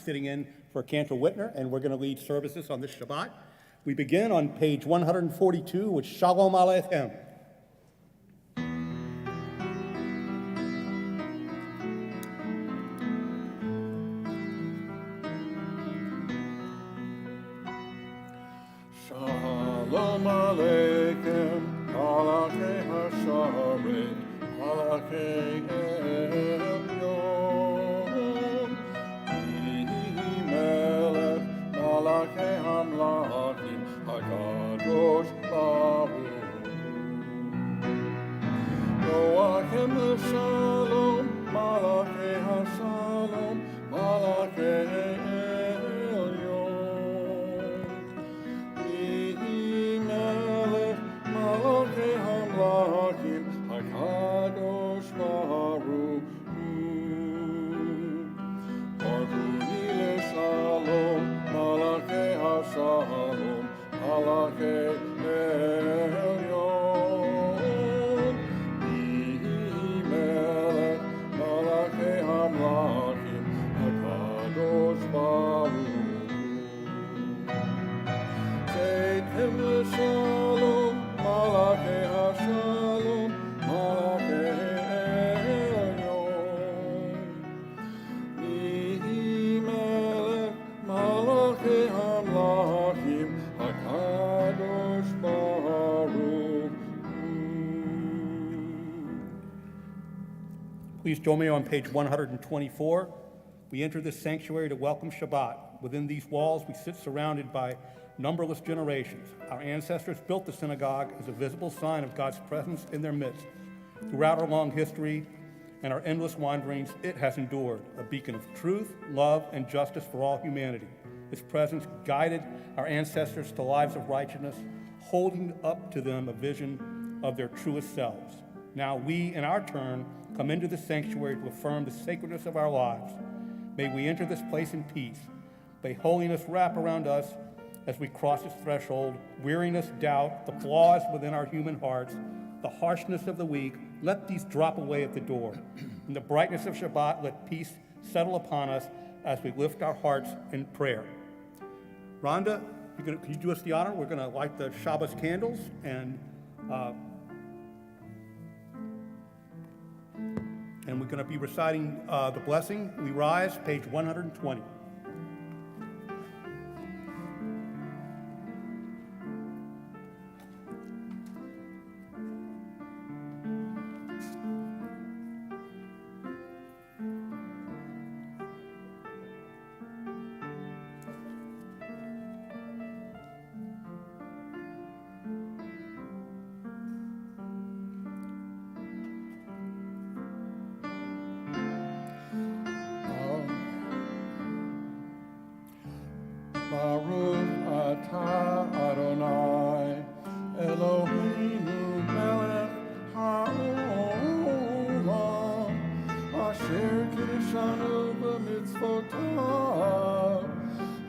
Sitting in for Cantor Whitner, and we're going to lead services on this Shabbat. We begin on page 142 with Shalom Aleichem. Shalom Aleichem, Malachei Hasharet, Malachei Elyon, Melech, Malachei Hamlachim, HaKadosh Baruch Hu. Noachem L'Shalom, Malachei HaShalom, Malachei HaKadosh Baruch Hu. Baruni L'Shalom, Malachei HaShalom, Malachei Elyon. Melech, Malachei Hamlachim, HaKadosh Baruch Hu. Tzeitem L'Shalom, Malachei HaShalom, Please join me on page 124. We enter this sanctuary to welcome Shabbat. Within these walls, we sit surrounded by numberless generations. Our ancestors built the synagogue as a visible sign of God's presence in their midst. Throughout our long history and our endless wanderings, it has endured, a beacon of truth, love, and justice for all humanity. Its presence guided our ancestors to lives of righteousness, holding up to them a vision of their truest selves. Now we, in our turn, come into this sanctuary to affirm the sacredness of our lives. May we enter this place in peace. May holiness wrap around us as we cross its threshold. Weariness, doubt, the flaws within our human hearts, the harshness of the weak, let these drop away at the door. In the brightness of Shabbat, let peace settle upon us as we lift our hearts in prayer. Rhonda, can you do us the honor? We're going to light the Shabbos candles, and we're going to be reciting the blessing. We rise, page 120. Baruch atah Adonai, Eloheinu melech haolam, asher kiddushanu b'mitzvotav,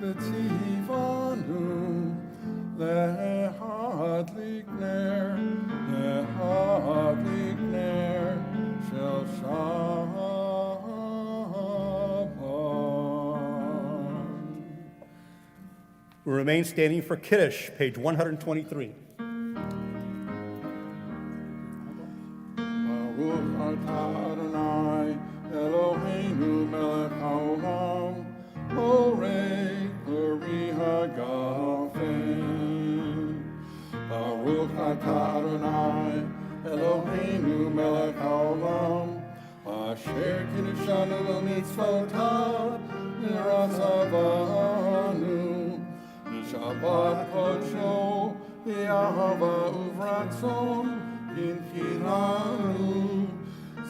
v'tzivanu lehadlik ner shel Shabbat. We remain standing for Kiddush, page 123. Baruch atah Adonai, Eloheinu melech haolam, borei peri hagafen. Baruch atah Adonai, Eloheinu melech haolam, asher kiddushanu b'mitzvotav, v'ratzavanu. Shabbat kodsho, v'ahava uvratzon, kinchilanu,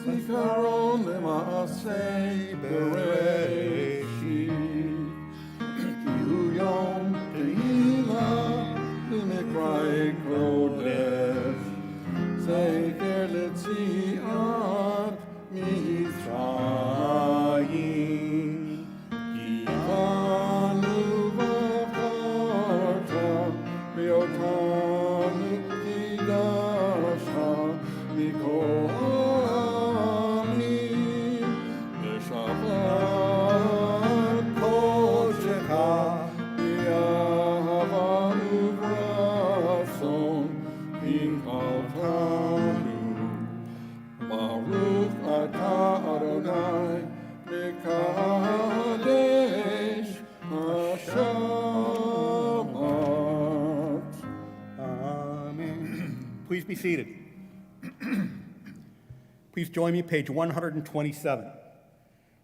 zikaron lema'asei bereshit. Kihu yom tehillah, v'mikra'ei kodesh, zeker letziat Mitzrayim. Kivanu Beotanu Kidasha Mikol Amim B'Shabbat Please be seated. Please join me, page 127.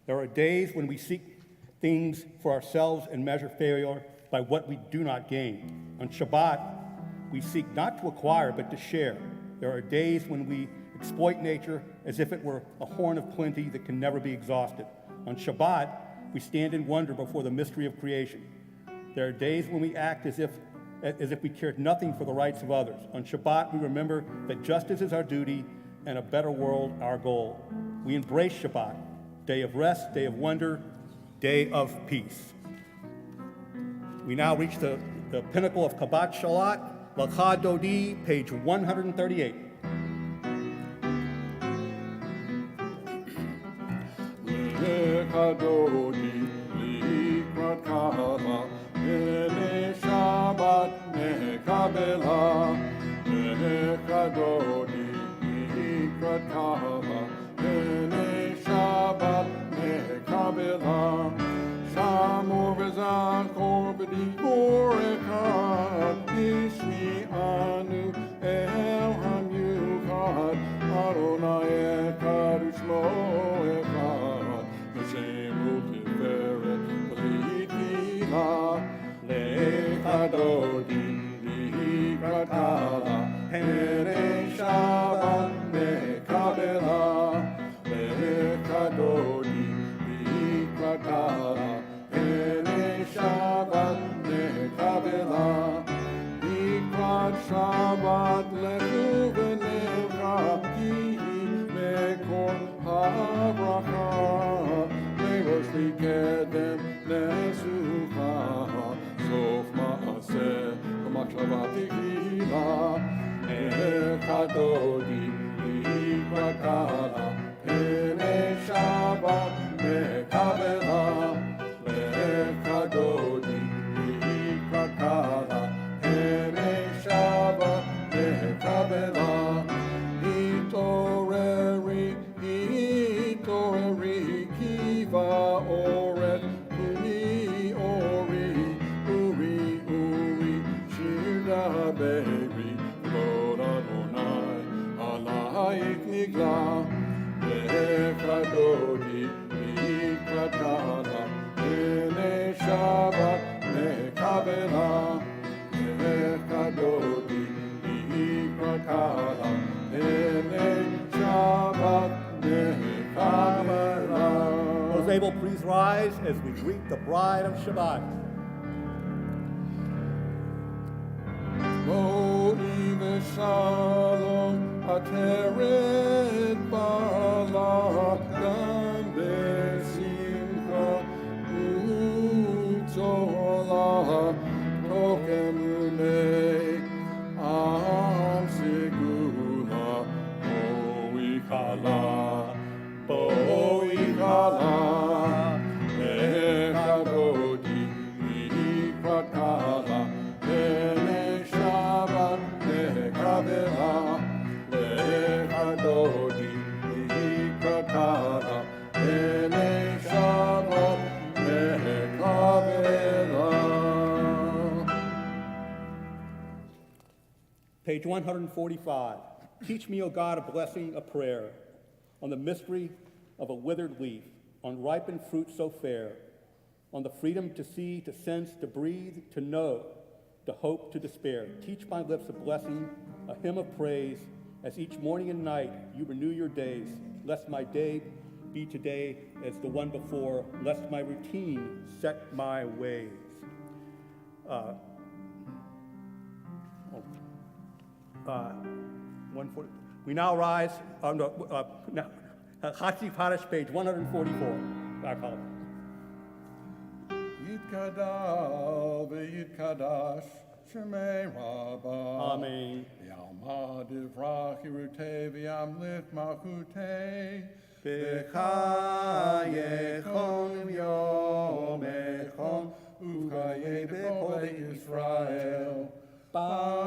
There are days when we seek things for ourselves and measure failure by what we do not gain. On Shabbat, we seek not to acquire, but to share. There are days when we exploit nature as if it were a horn of plenty that can never be exhausted. On Shabbat, we stand in wonder before the mystery of creation. There are days when we act as if we cared nothing for the rights of others. On Shabbat, we remember that justice is our duty and a better world our goal. We embrace Shabbat, day of rest, day of wonder, day of peace. We now reach the pinnacle of Kabbat Shalat, L'cha Dodi, page 138. L'cha Dodi, Likrat Kala, Erev Shabbat Mekabela. L'cha Dodi, Likrat Kala, Erev Shabbat Mekabela. Shamor v'zachor b'dibor echad, Ishmi anu el hamiuchad, Adonai echad u'shmo echad, V'shem u'tiferet v'chitila, L'cha Dodi Likrat Kala, Erev Shabbat Mekabela, L'cha Dodi Likrat Kala, Erev Shabbat Mekabela, Likrat Shabbat lechu v'nevra, Kihi mekor ha'bracha, Lerosh likedem lesucha, Sof ma'aseh v'machshava tehila, L'cha Dodi Likrat Kala, Erev Shabbat Mekabela, L'cha Dodi Likrat Kala, Erev Shabbat Mekabela. Hitoreri, Kiva Oret, Uri, Shir Daberi, V'od Adonai, Alayik Nigla, L'cha Dodi Likrat Kala, Erev Shabbat Mekabela, L'cha Dodi Likrat Kala, Erev Shabbat Mekabela. Those able, please rise as we greet the bride of Shabbat. Mo'i v'shalom ateret bala, gam besimcha u'tola, tokem unei am segula, Mo'i kala, L'cha Dodi Likrat Kala, Erev Shabbat Mekabela, L'cha Dodi Likrat Kala, Erev Shabbat Mekabela. Page 145. Teach me, O God, a blessing, a prayer, on the mystery of a withered leaf, on ripened fruit so fair, on the freedom to see, to sense, to breathe, to know, to hope, to despair. Teach my lips a blessing, a hymn of praise, as each morning and night you renew your days. Lest my day be today as the one before, lest my routine set my ways. We now rise on the Chatzis Parish, page 144. I apologize. Yitkadal v'yitkadash Shemei Rabbah. Amen. Yalma divrach yirutei v'yamlich malchutei. B'chayechon yom echon Uvchayei b'chol Yisrael. Bagala,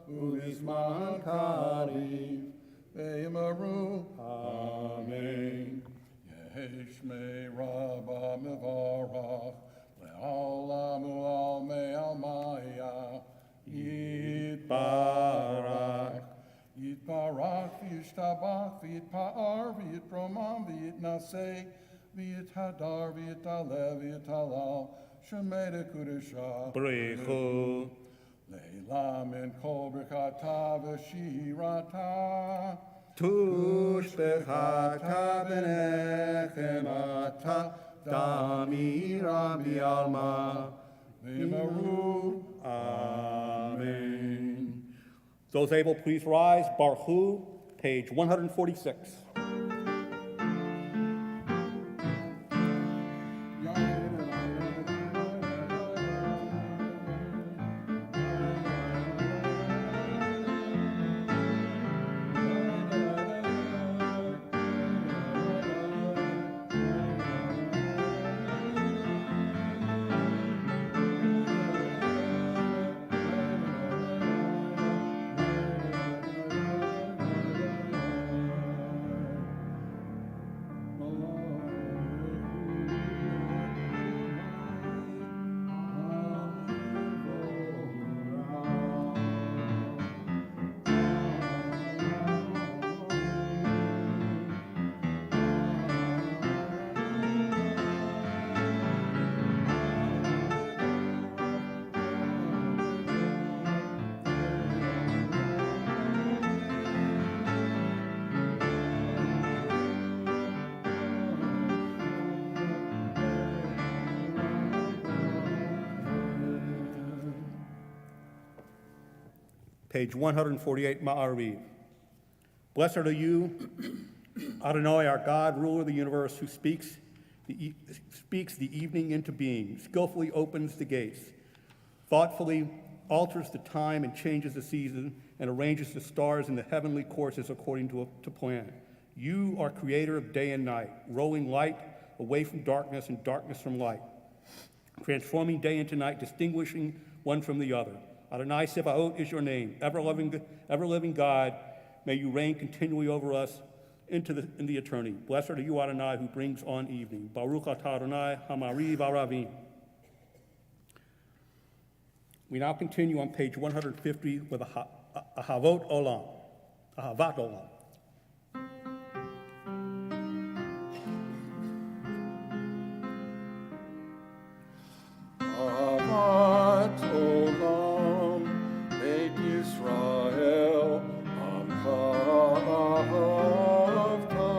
Ulizman Kariv, Ve'yimaru, Amen. Yeshmei Rabba Mevarach, Le'olam u'almei almaya, Hadar v'yitaleh v'yitalal, Shemei Kudusha, Brechu. Leila min kol b'chata v'shirata, Tush bechata b'nechem ata, dami rabbi alma. V'yimaru, Amen. Those able, please rise. Baruch Hu, page 146. Page 148, Ma'ariv. Blessed are you, Adonai, our God, ruler of the universe, who speaks the evening into being, skillfully opens the gates, thoughtfully alters the time and changes the season, and arranges the stars in the heavenly courses according to plan. You are creator of day and night, rolling light away from darkness and darkness from light, transforming day into night, distinguishing one from the other. Adonai Sebaot is your name. Ever-living God, may you reign continually over us in the eternity. Blessed are you, Adonai, who brings on evening. Baruch atah Adonai hamariv aravim. We now continue on page 150 with Ahavat Olam. Ahavat Olam. Ahavat Olam, Beit Yisrael, Amcha ahavta,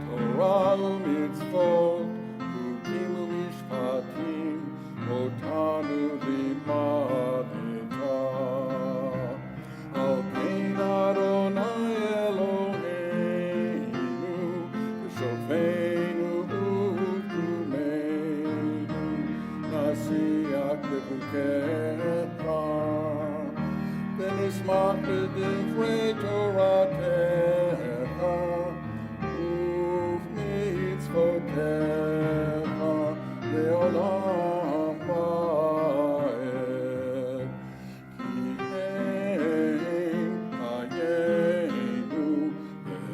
Torah u'mitzvot, Chukim u'mishpatim, Otanu limadeta. Al kein Adonai Eloheinu, V'shofeinu u'tumeinu, Nasiach b'chukecha, V'nismach b'divrei Toratecha, U'v'mitzvotecha, Le'olam va'ed. Ki hein chayenu,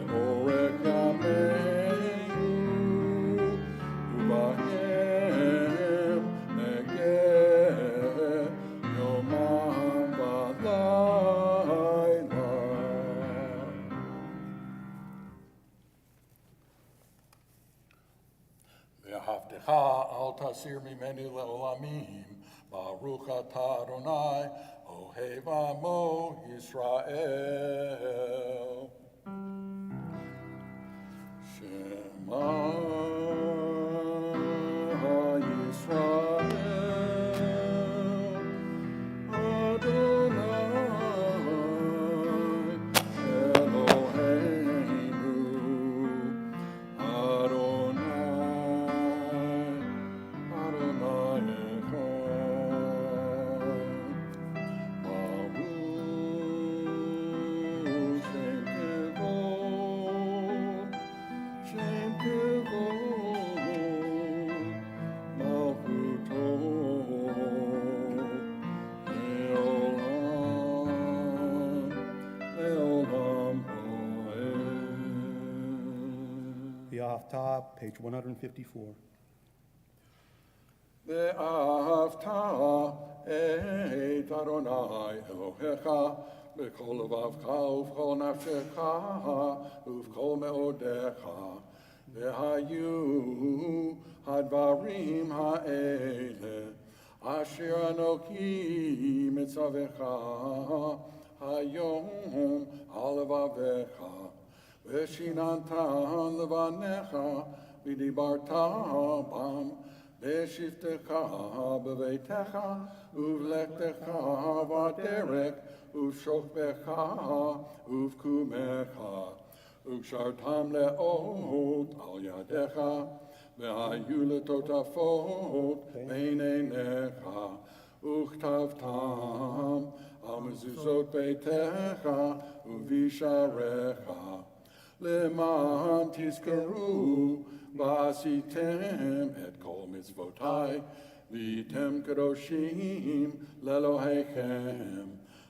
Ve'orech yameinu, U'bahem negeh yomam v'layla. Ve'ahavtecha al tasir mimeni le'olamim, Baruch atah Adonai, Ohev amo Yisrael. Shema Yisrael, Adonai Eloheinu, Adonai Echad. Baruch Shem Kevod, Malchuto Le'olam Va'ed. The Haftarah, page 154. Ve'ahavta et Adonai Elohecha b'kol levavcha u'v'kol nafshecha u'v'kol me'odecha והיו הדברים האלה אשר אנוכי מצווך היום על לבביך, ושיננת לבניך ודיברת בם בשבתך בביתך ובלכתך בדרך ובשוכבך ובקומך וקשרתם לאות על ידיך והיו לטוטפות בין עיניך וכתבתם על מזוזות ביתך ובשעריך למען תזכרו ועשיתם את כל מצוותי והייתם קדושים לאלוהיכם.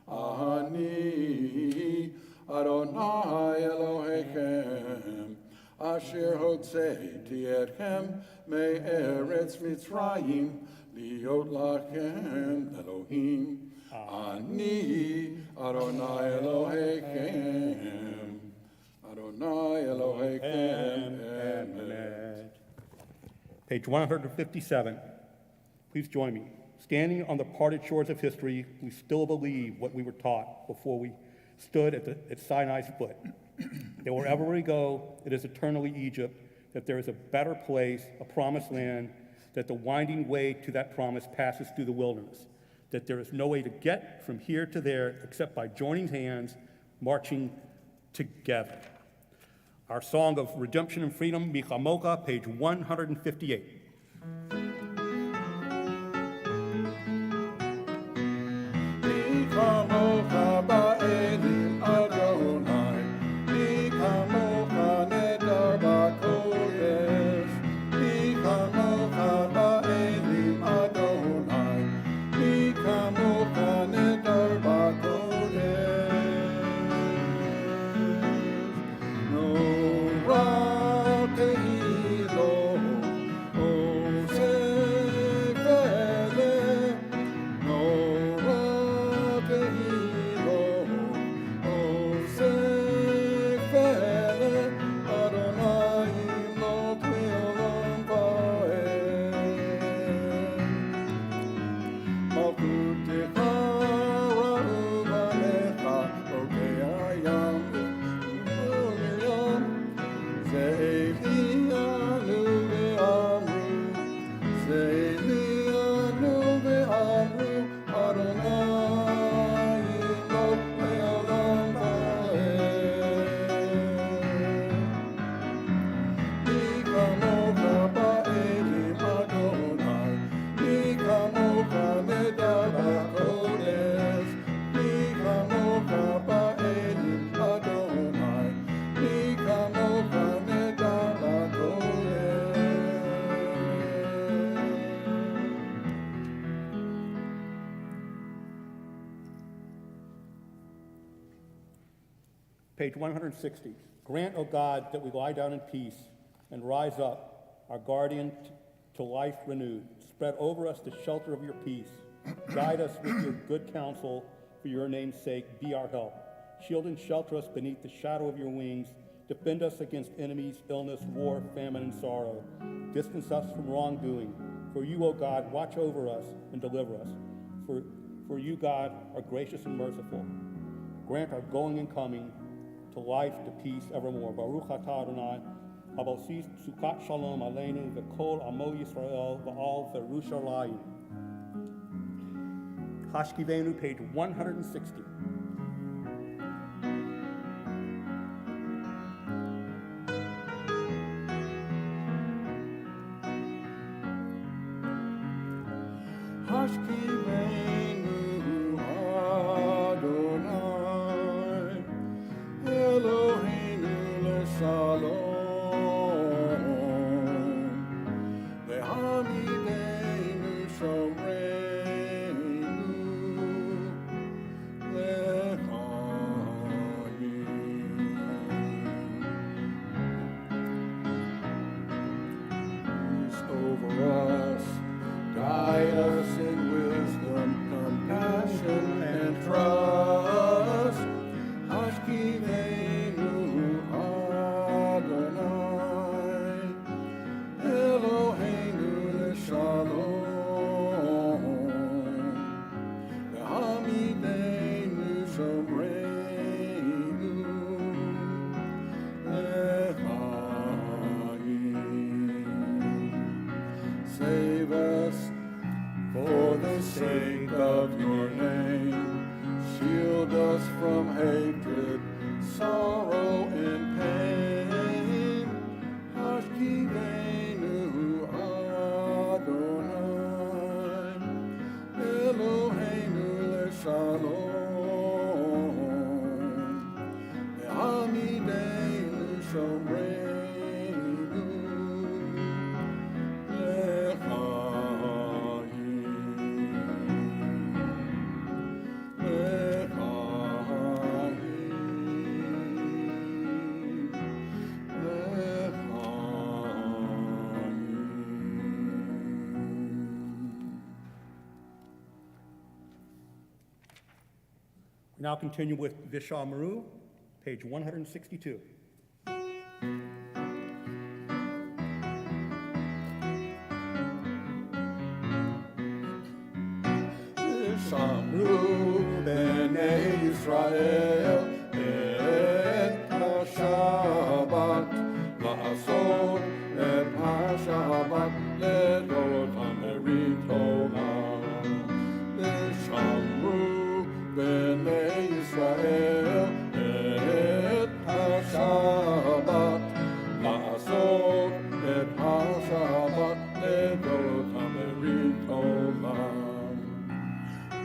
אני אדוני אלוהיכם אשר הוצאתי אתכם מארץ מצרים להיות לכם אלוהים. אני אדוני אלוהיכם. Adonai Elohim. Amen. Page 157. Please join me. Standing on the parted shores of history, we still believe what we were taught before we stood at Sinai's foot. That wherever we go, it is eternally Egypt, that there is a better place, a promised land, that the winding way to that promise passes through the wilderness, that there is no way to get from here to there except by joining hands, marching together. Our song of redemption and freedom, Michamoka, page 158. Michamoka ba'elim Adonai, Michamoka nedar ba'kodesh, Michamoka ba'elim Adonai, Michamoka nedar ba'kodesh. Page 160. Grant, O God, that we lie down in peace and rise up, our guardian to life renewed. Spread over us the shelter of your peace. Guide us with your good counsel for your name's sake. Be our help. Shield and shelter us beneath the shadow of your wings. Defend us against enemies, illness, war, famine, and sorrow. Distance us from wrongdoing. For you, O God, watch over us and deliver us. For you, God, are gracious and merciful. Grant our going and coming to life, to peace evermore. Baruch atah Adonai, habosis sukat shalom aleinu v'kol amo Yisrael v'al Yerushalayim. Hashkivenu, page 160. Hashkivenu Adonai, Eloheinu l'shalom, ve'hamidenu shomreinu le'chayim. Peace over us, guide us in wisdom, sake of your name. Shield us from hatred, sorrow, and pain. Hashkivenu Adonai, Eloheinu leshalom, Ve'amideinu shomreinu We now continue with Vishal Maru, page 162. Shamru b'nei Yisrael et ha-Shabbat la'asot et ha-Shabbat לדורותם ברית עולם. ושמרו בני ישראל את השבת לעשות את השבת לדורותם ברית עולם.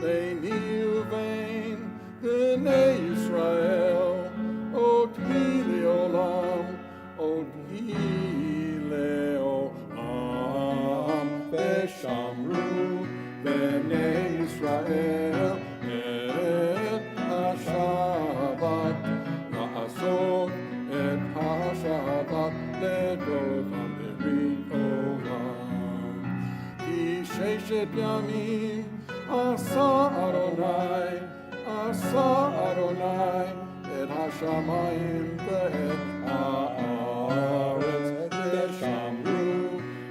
They kneel vain, b'nei Yisrael, oti le'olam, v'shamru b'nei Yisrael et ha-Shabbat, la'asot et ha-Shabbat לדורותם ברית עולם. כי ששת ימים עשה אדוני את השמיים ואת הארץ, ושמרו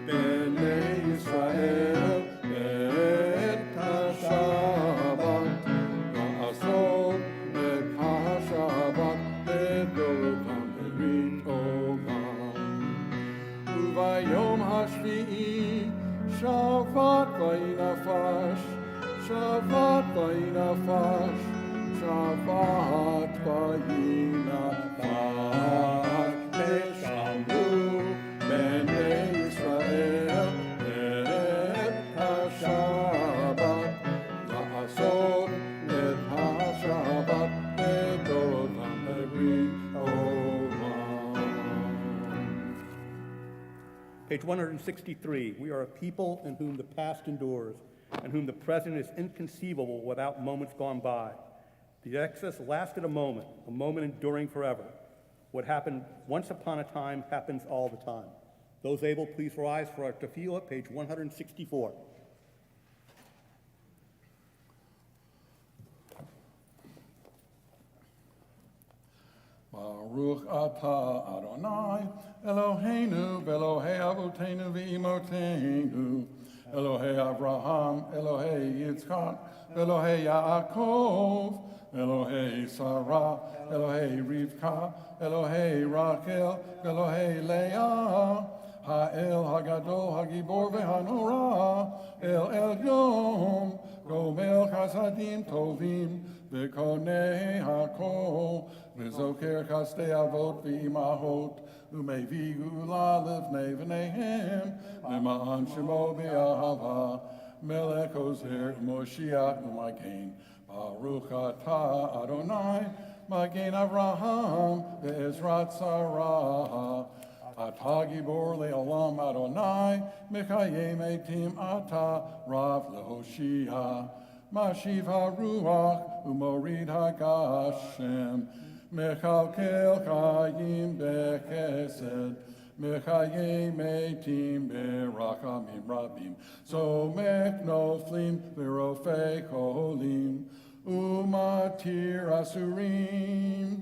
בני ישראל את השבת, לעשות את השבת לדורותם ברית עולם. וביום השביעי שבת וינפש, שבת וינפש, שבת וינפש, ושמרו בני ישראל את השבת, לעשות את השבת לדורותם ברית עולם. Page 163, we are a people in whom the past endures, and whom the present is inconceivable without moments gone by. The Exodus lasted a moment enduring forever. What happened once upon a time happens all the time. Those able, please rise for our tefillah, page 164. Baruch atah Adonai, Eloheinu, Elohei Avotenu v'Imotenu, Elohei Avraham, Elohei Yitzchak, Elohei Yaakov, Elohei Sarah, Elohei Rivka, Elohei Rachel, Elohei Leah, Ha'el Hagadol Hagibor v'Hanora, El Elyon, Gomel Chasadim Tovim, V'konei HaKol, V'zoker Chastei Avot v'Imahot, U'mevi Gula Lifnei V'neihem, V'ma'an Shemo B'Ahava, Melech Ozer Moshiach U'Magen, Baruch atah Adonai, Magen Avraham, Ve'ezrat Sarah, Atah Gibor Le'olam Adonai, Mechayim Eitim Atah, Rav Lehoshia, Mashiv HaRuach, U'morid HaGashem, Mechalkel Chayim Bechesed, Mechayim Eitim Berachamim Rabim, Somech Noflim V'rofei Cholim, Umatir Asurim,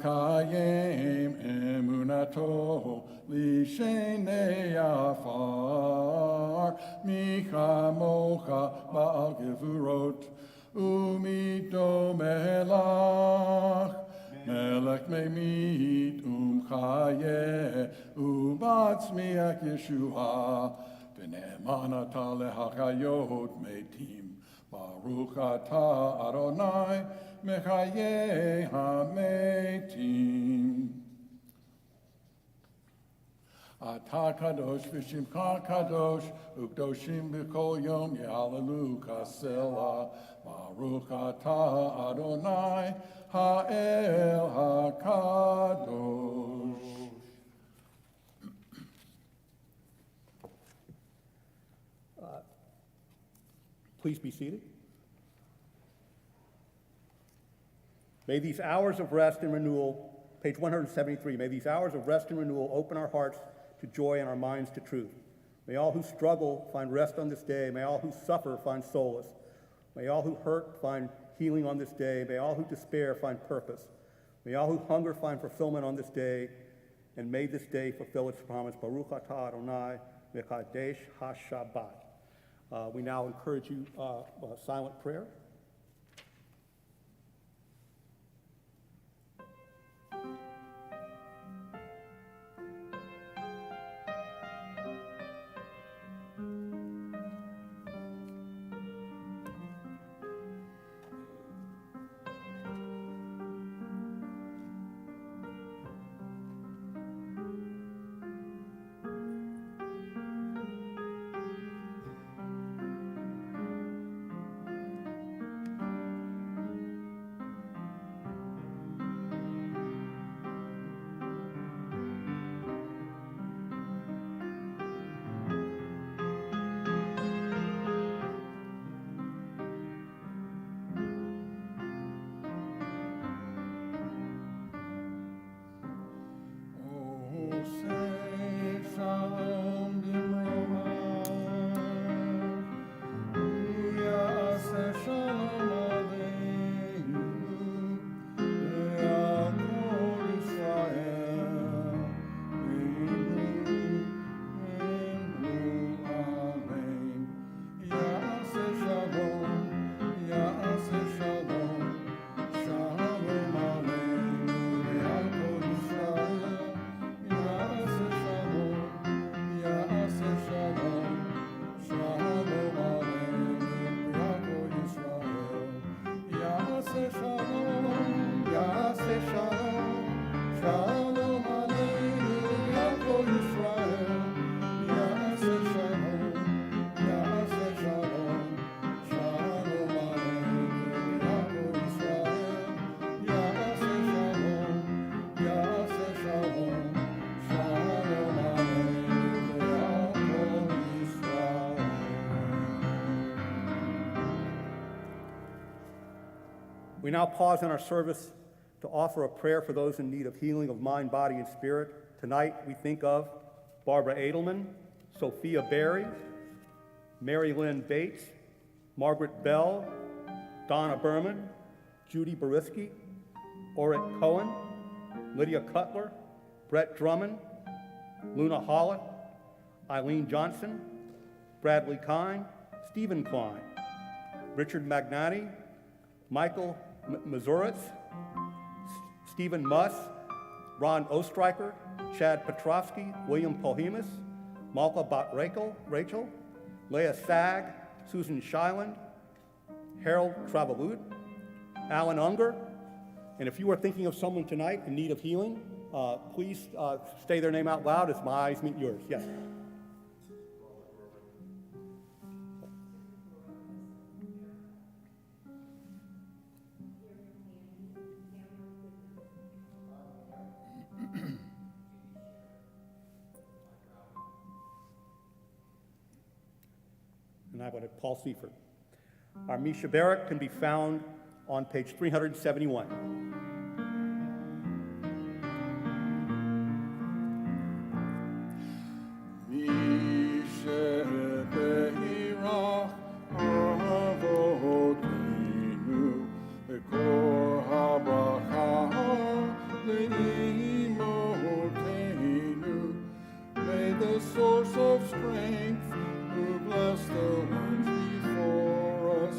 Kayem Emunato, Lishenei Afar, Micha Mocha Baal Gevurot, Umito Melach, Melech Memit, Chaye, Ubatzmiach Yeshua, V'ne'emanata lehachayot metim. Baruch atah Adonai mechayei hametim. Atah kadosh v'shimcha kadosh, ukdoshim b'kol yom ya'alelu kasela. Baruch atah Adonai ha'el hakadosh. Please be seated. May these hours of rest and renewal, page 173, may these hours of rest and renewal open our hearts to joy and our minds to truth. May all who struggle find rest on this day. May all who suffer find solace. May all who hurt find healing on this day. May all who despair find purpose. May all who hunger find fulfillment on this day. And may this day fulfill its promise. Baruch atah Adonai v'kadesh ha-Shabbat. We now encourage you silent prayer. We now pause in our service to offer a prayer for those in need of healing of mind, body, and spirit. Tonight, we think of Barbara Edelman, Sophia Berry, Mary Lynn Bates, Margaret Bell, Donna Berman, Judy Bariski, Orrit Cohen, Lydia Cutler, Brett Drummond, Luna Hollett, Eileen Johnson, Bradley Kine, Stephen Klein, Richard Magnani, Michael Mazuritz, Stephen Muss, Ron Ostreicher, Chad Petrovsky, William Polhemus, Malka Rachel, Leah Sag, Susan Shyland, Harold Travalut, Alan Unger. And if you are thinking of someone tonight in need of healing, please say their name out loud as my eyes meet yours. Yes. And I would have Paul Seifert. Our Misha Barak can be found on page 371. May the source of strength who bless the ones before us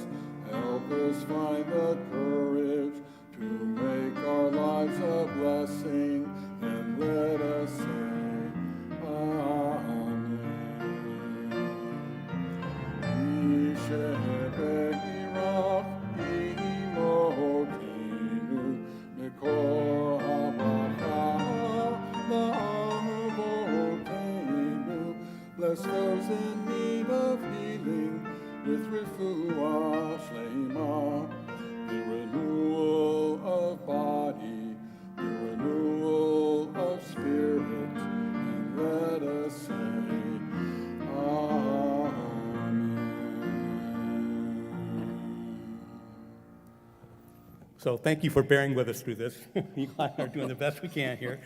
help us find the courage to make our lives a blessing, and let us say Amen. in need of healing with refuah shlema, the renewal of body, the renewal of spirit, and let us say, So thank you for bearing with us through this. Eli and I are doing the best we can here.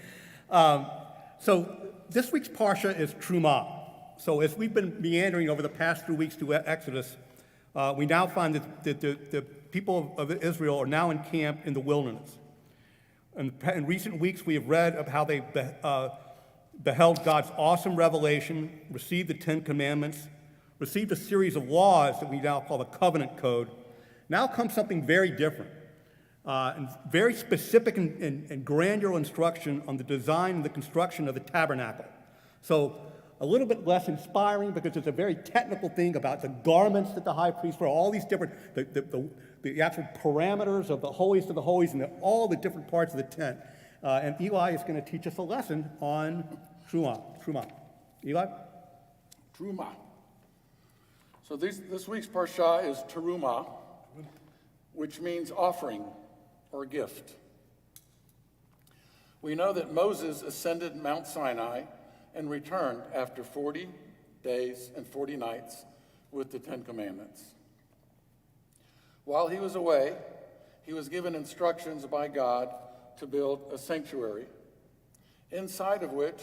So this week's Parsha is Trumah. So as we've been meandering over the past 2 weeks through Exodus, we now find that the people of Israel are now encamped in the wilderness. In recent weeks, we have read of how they beheld God's awesome revelation, received the Ten Commandments, received a series of laws that we now call the Covenant Code. Now comes something very different. And very specific and granular instruction on the design and the construction of the tabernacle. So a little bit less inspiring because it's a very technical thing about the garments that the high priest wore, all these different, the actual parameters of the holiest of the holies and all the different parts of the tent. And Eli is going to teach us a lesson on Trumah. Eli? Trumah. So this week's Parsha is Terumah, which means offering or gift. We know that Moses ascended Mount Sinai and returned after 40 days and 40 nights with the Ten Commandments. While he was away, he was given instructions by God to build a sanctuary, inside of which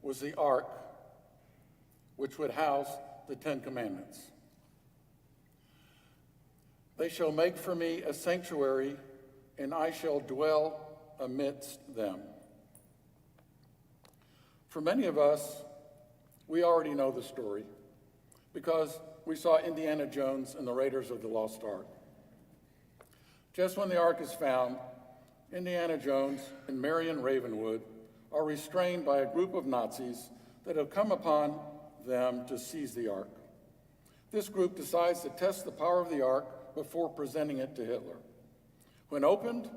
was the ark, which would house the Ten Commandments. They shall make for me a sanctuary, and I shall dwell amidst them. For many of us, we already know the story because we saw Indiana Jones and the Raiders of the Lost Ark. Just when the ark is found, Indiana Jones and Marion Ravenwood are restrained by a group of Nazis that have come upon them to seize the ark. This group decides to test the power of the ark before presenting it to Hitler. When opened,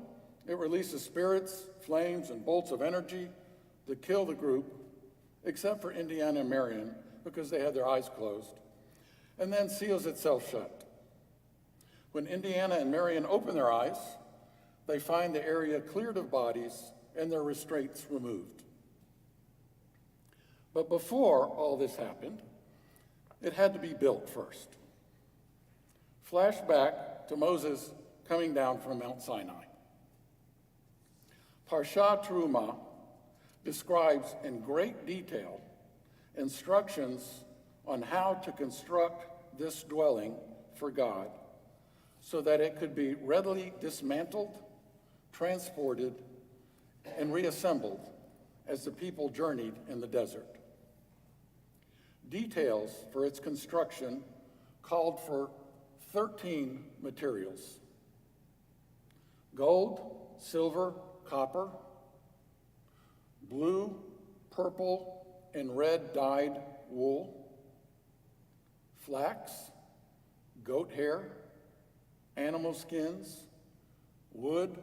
it releases spirits, flames, and bolts of energy that kill the group, except for Indiana and Marion, because they had their eyes closed, and then seals itself shut. When Indiana and Marion open their eyes, they find the area cleared of bodies and their restraints removed. But before all this happened, it had to be built first. Flash back to Moses coming down from Mount Sinai. Parsha Terumah describes in great detail instructions on how to construct this dwelling for God so that it could be readily dismantled, transported, and reassembled as the people journeyed in the desert. Details for its construction called for 13 materials: gold, silver, copper, blue, purple, and red dyed wool, flax, goat hair, animal skins, wood,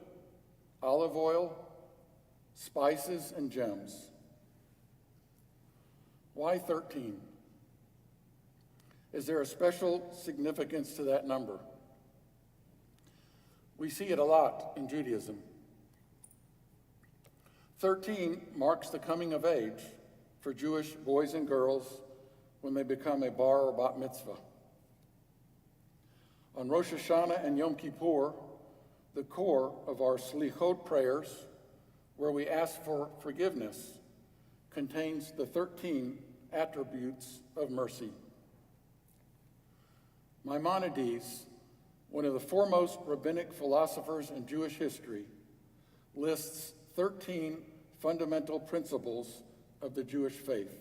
olive oil, spices, and gems. Why 13? Is there a special significance to that number? We see it a lot in Judaism. 13 marks the coming of age for Jewish boys and girls when they become a bar or bat mitzvah. On Rosh Hashanah and Yom Kippur, the core of our Slichot prayers, where we ask for forgiveness, contains the 13 attributes of mercy. Maimonides, one of the foremost rabbinic philosophers in Jewish history, lists 13 fundamental principles of the Jewish faith.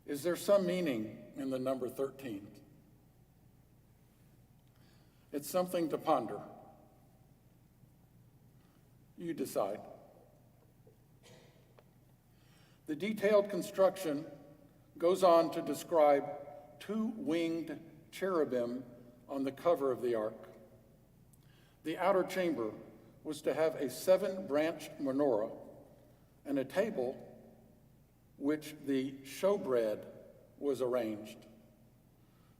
Is there some meaning in the number 13? It's something to ponder. You decide. The detailed construction goes on to describe 2 winged cherubim on the cover of the ark. The outer chamber was to have a 7-branched menorah and a table which the showbread was arranged.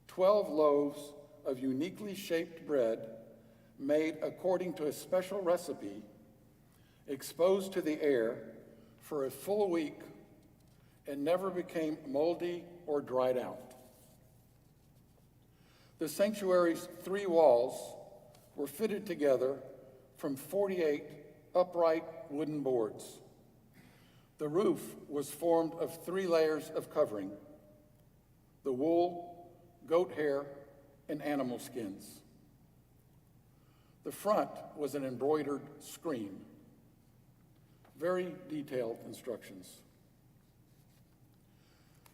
12 loaves of uniquely shaped bread made according to a special recipe, exposed to the air for a full week and never became moldy or dried out. The sanctuary's 3 walls were fitted together from 48 upright wooden boards. The roof was formed of 3 layers of covering: the wool, goat hair, and animal skins. The front was an embroidered screen. Very detailed instructions.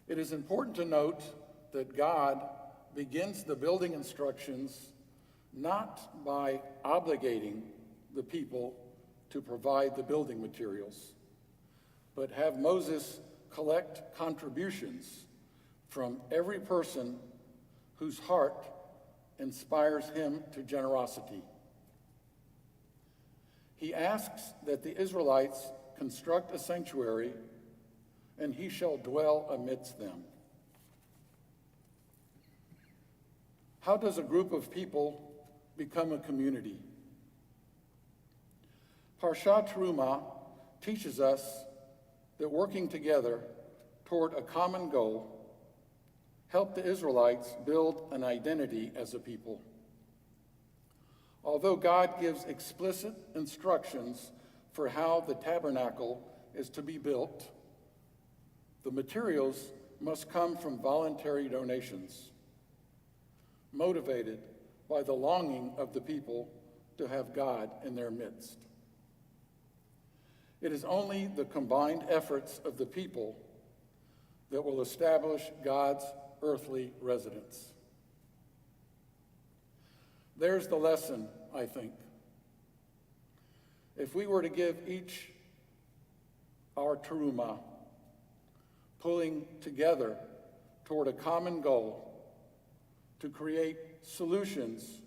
It is important to note that God begins the building instructions not by obligating the people to provide the building materials, but have Moses collect contributions from every person whose heart inspires him to generosity. He asks that the Israelites construct a sanctuary, and he shall dwell amidst them. How does a group of people become a community? Parshat Terumah teaches us that working together toward a common goal helped the Israelites build an identity as a people. Although God gives explicit instructions for how the tabernacle is to be built, the materials must come from voluntary donations, motivated by the longing of the people to have God in their midst. It is only the combined efforts of the people that will establish God's earthly residence. There's the lesson, I think. If we were to give each our terumah, pulling together toward a common goal to create solutions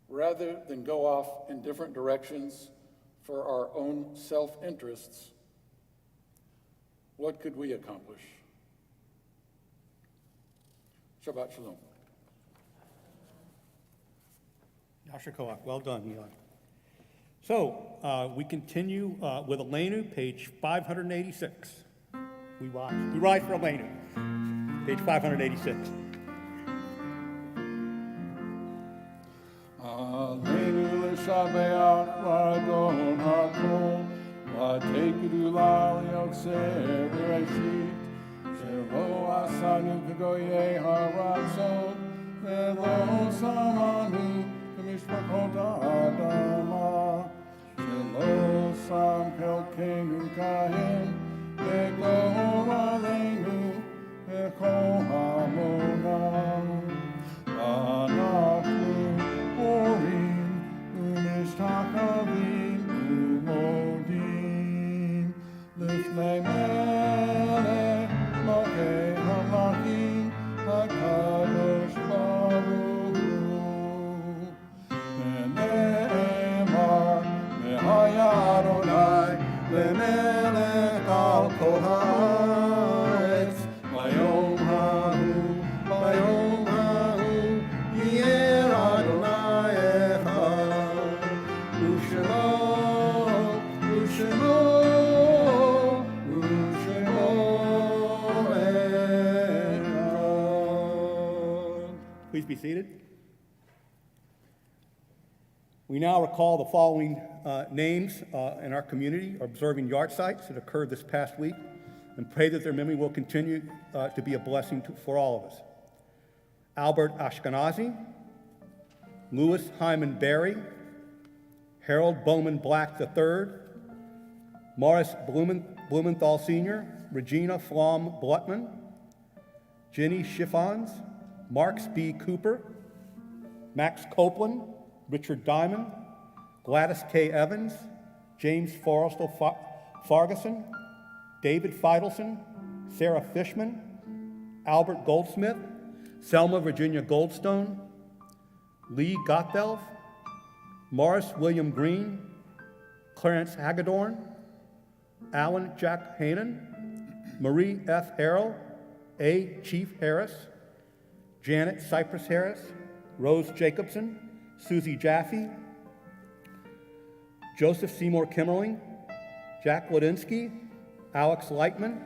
rather than go off in different directions for our own self-interests, what could we accomplish? Shabbat Shalom. Yasher Koach, well done, Elon. So we continue with Elenu, page 586. We rise for Elenu, page 586. Aleinu l'shabeach v'adon hakol v'tekedu la liyotzeh b'reshit shelo asanu k'goyei haratzon ve'lo samanu k'mishpachot ha'adama shelo sam chelkeinu kahem ve'gor aleinu ve'kol hamonam v'anachnu orim u'mishtakavim u'modim lifnei melech malkei hamlachim hakadosh baruch hu v'ne'emar v'haya Adonai lemelech al kol haaretz bayom hahu bayom hahu yeh Adonai echad u'shemo u'shemo u'shemo echad. Please be seated. We now recall the following names in our community observing yard sites that occurred this past week, and pray that their memory will continue to be a blessing for all of us. Albert Ashkenazi, Louis Hyman Berry, Harold Bowman Black III, Morris Blumenthal Sr., Regina Flom Blutman, Jenny Schiffons, Marks B. Cooper, Max Copeland, Richard Diamond, Gladys K. Evans, James Forrestal Farguson, David Feidelson, Sarah Fishman, Albert Goldsmith, Selma Virginia Goldstone, Lee Gothelf, Morris William Green, Clarence Hagedorn, Alan Jack Hanen, Marie F. Harrell, A. Chief Harris, Janet Cypress Harris, Rose Jacobson, Susie Jaffe, Joseph Seymour Kimmerling, Jack Wadinsky, Alex Lightman,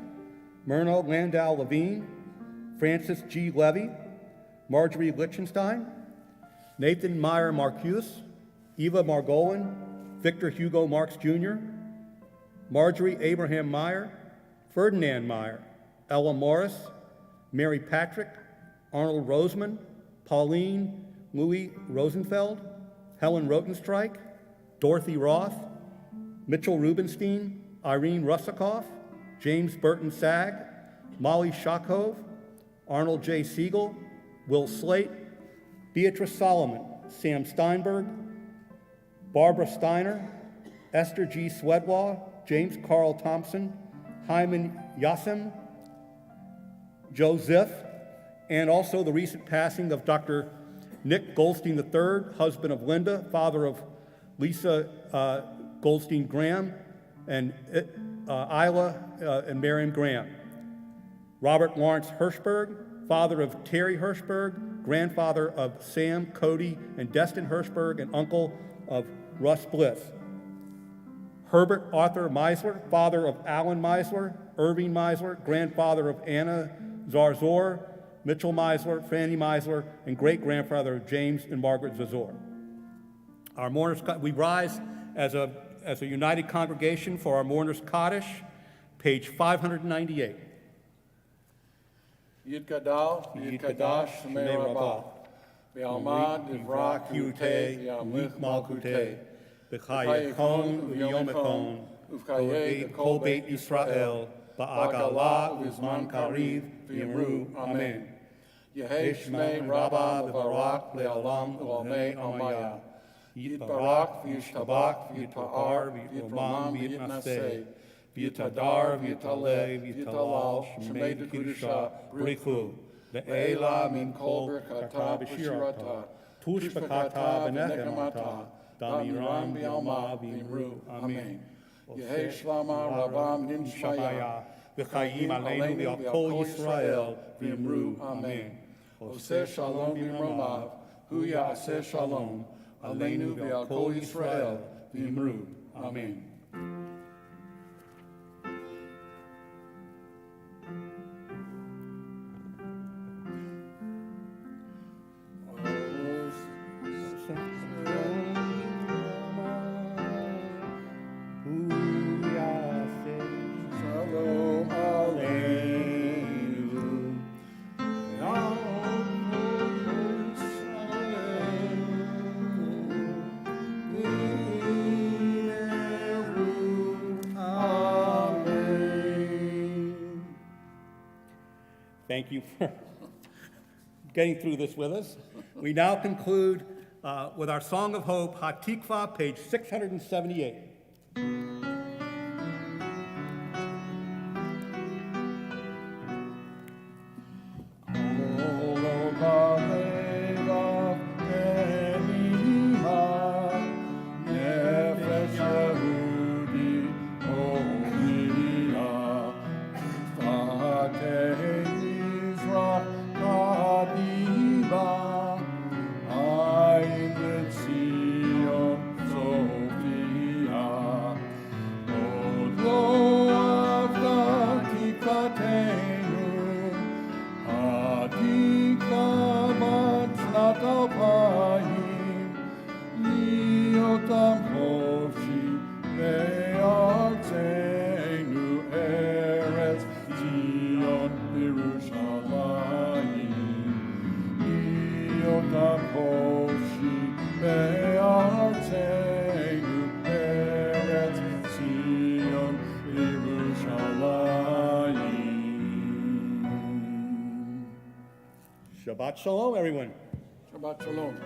Myrna Landau Levine, Francis G. Levy, Marjorie Lichtenstein, Nathan Meyer Marcuse, Eva Margolin, Victor Hugo Marks Jr., Marjorie Abraham Meyer, Ferdinand Meyer, Ella Morris, Mary Patrick, Arnold Roseman, Pauline Louis Rosenfeld, Helen Rotenstreich, Dorothy Roth, Mitchell Rubenstein, Irene Russakoff, James Burton Sagg, Molly Shakov, Arnold J. Siegel, Will Slate, Beatrice Solomon, Sam Steinberg, Barbara Steiner, Esther G. Swedlaw, James Carl Thompson, Hyman Yassem, Joe Ziff, and also the recent passing of Dr. Nick Goldstein III, husband of Linda, father of Lisa Goldstein Graham, and Isla and Miriam Graham. Robert Lawrence Hirschberg, father of Terry Hirschberg, grandfather of Sam, Cody, and Destin Hirschberg, and uncle of Russ Bliss. Herbert Arthur Meisler, father of Alan Meisler, Irving Meisler, grandfather of Anna Zarzor, Mitchell Meisler, Fanny Meisler, and great-grandfather of James and Margaret Zazor. Our mourners, we rise as a united congregation for our mourners' Kaddish, page 598. Yid Gadal, Yid Kadash, Shemei Rabbah, V'almad, V'vrak, Yute, V'amlich Malkute, V'chayekon, V'yomekon, V'chayed, Kol Beit Yisrael, Ba'agala, V'zman Kariv, V'yimru, Amen. Yehei Shmei Rabbah, V'barak, Le'olam, V'olmei Amaya. Yitbarak, V'yishtabak, V'yitpa'ar, V'yitramam, V'yitnaseh, V'yitadar, V'yitaleh, V'yitalal, Shemei Dekudusha, Brichu, Ve'ela min kol berkata b'shirata, tushbekata v'nechemata, damiram v'alma v'imru, Amen. Yehei shlama rabam nimshaya, v'chayim aleinu v'al kol Yisrael, v'imru, Amen. Oseh shalom v'imromav, hu ya'aseh shalom, aleinu v'al kol Yisrael, v'imru, Amen. Thank you for getting through this with us. We now conclude with our Song of Hope, Hatikva, page 678. Shabbat Shalom, everyone. Shabbat Shalom.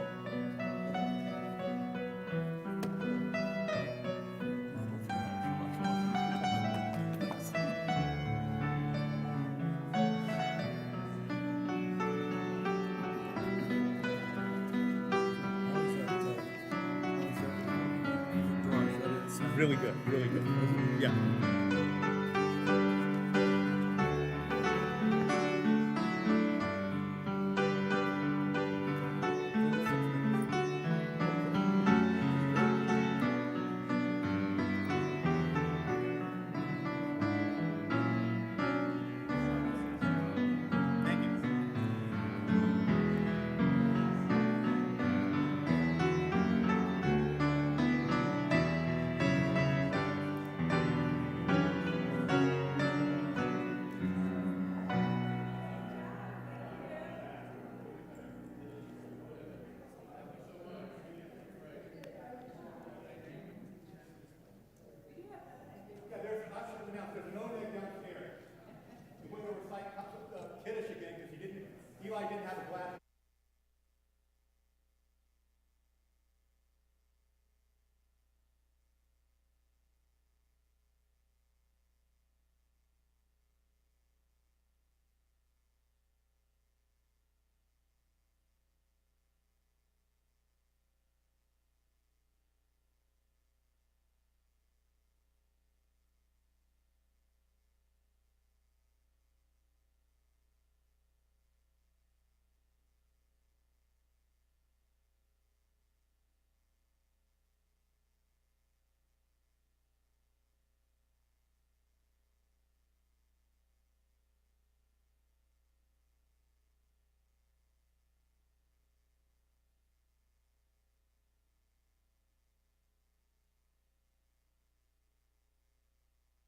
Really good, really good. Yeah.